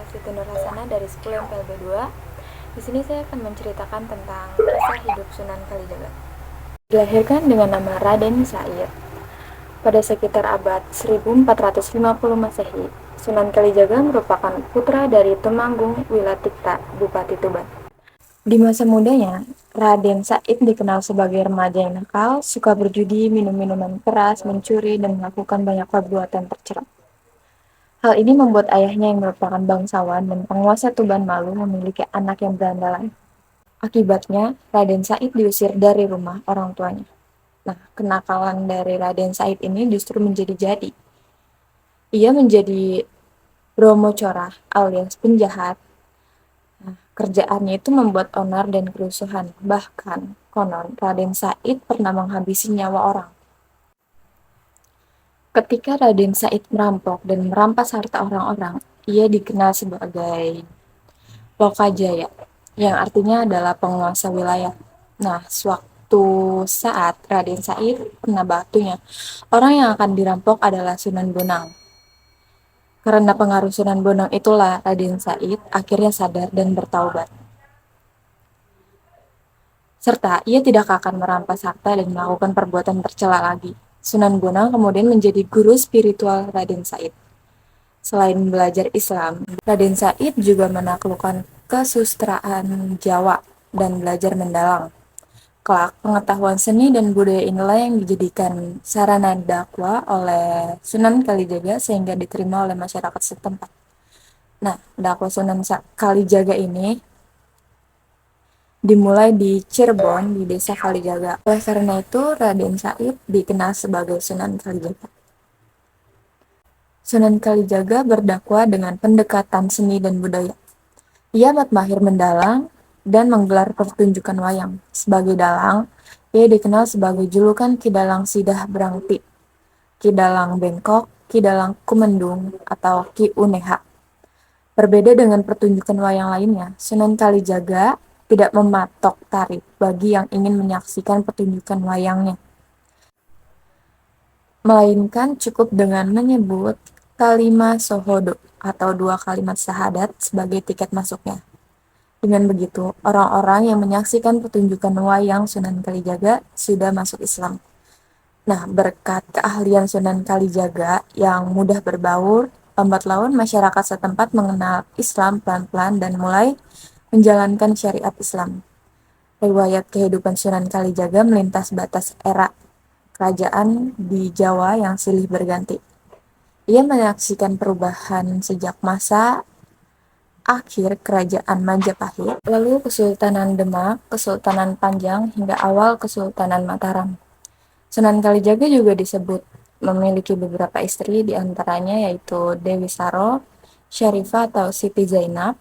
Siti Nurhasana dari 10 MPLB 2. Di sini saya akan menceritakan tentang kisah hidup Sunan Kalijaga. Dilahirkan dengan nama Raden Said pada sekitar abad 1450 Masehi. Sunan Kalijaga merupakan putra dari Temanggung Wilatikta, Bupati Tuban. Di masa mudanya, Raden Said dikenal sebagai remaja yang nakal, suka berjudi, minum minuman keras, mencuri, dan melakukan banyak perbuatan tercela. Hal ini membuat ayahnya yang merupakan bangsawan dan penguasa Tuban malu memiliki anak yang berandalan. Akibatnya, Raden Said diusir dari rumah orang tuanya. Nah, kenakalan dari Raden Said ini justru menjadi-jadi. Ia menjadi Bromo Corah alias penjahat. Nah, kerjaannya itu membuat onar dan kerusuhan. Bahkan, konon Raden Said pernah menghabisi nyawa orang. Ketika Raden Said merampok dan merampas harta orang-orang, ia dikenal sebagai Lokajaya, yang artinya adalah penguasa wilayah. Nah, suatu saat Raden Said kena batunya. Orang yang akan dirampok adalah Sunan Bonang. Karena pengaruh Sunan Bonang itulah Raden Said akhirnya sadar dan bertaubat. Serta ia tidak akan merampas harta dan melakukan perbuatan tercela lagi. Sunan Bonang kemudian menjadi guru spiritual Raden Said. Selain belajar Islam, Raden Said juga menaklukkan kesusastraan Jawa dan belajar mendalang. Kelak, pengetahuan seni dan budaya inilah yang dijadikan sarana dakwah oleh Sunan Kalijaga sehingga diterima oleh masyarakat setempat. Nah, dakwah Sunan Kalijaga ini dimulai di Cirebon, di desa Kalijaga. Oleh karena itu, Raden Said dikenal sebagai Sunan Kalijaga. Sunan Kalijaga berdakwah dengan pendekatan seni dan budaya. Ia amat mahir mendalang dan menggelar pertunjukan wayang. Sebagai dalang, ia dikenal sebagai julukan Ki Dalang Sidah Brangti, Ki Dalang Bengkok, Ki Dalang Kumendung, atau Ki Uneha. Berbeda dengan pertunjukan wayang lainnya, Sunan Kalijaga tidak mematok tarif bagi yang ingin menyaksikan pertunjukan wayangnya, melainkan cukup dengan menyebut kalima sohodo atau 2 kalimat syahadat sebagai tiket masuknya. Dengan begitu, orang-orang yang menyaksikan pertunjukan wayang Sunan Kalijaga sudah masuk Islam. Nah, berkat keahlian Sunan Kalijaga yang mudah berbaur, lambat laun masyarakat setempat mengenal Islam pelan-pelan dan mulai menjalankan syariat Islam. Riwayat kehidupan Sunan Kalijaga melintas batas era kerajaan di Jawa yang silih berganti. Ia menyaksikan perubahan sejak masa akhir kerajaan Majapahit, lalu Kesultanan Demak, Kesultanan Panjang, hingga awal Kesultanan Mataram. Sunan Kalijaga juga disebut memiliki beberapa istri, diantaranya yaitu Dewi Saro, Syarifah atau Siti Zainab,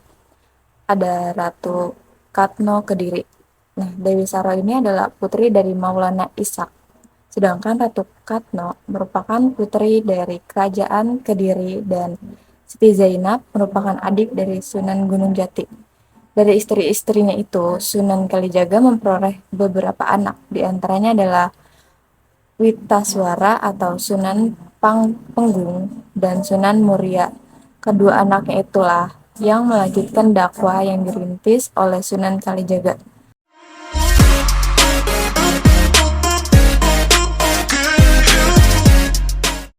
ada Ratu Katno Kediri. Nah, Dewi Saro ini adalah putri dari Maulana Ishak. Sedangkan Ratu Katno merupakan putri dari Kerajaan Kediri dan Siti Zainab merupakan adik dari Sunan Gunung Jati. Dari istri-istrinya itu, Sunan Kalijaga memperoleh beberapa anak, diantaranya adalah Witaswara atau Sunan Panggung dan Sunan Muria. Kedua anaknya itulah yang melanjutkan dakwah yang dirintis oleh Sunan Kalijaga.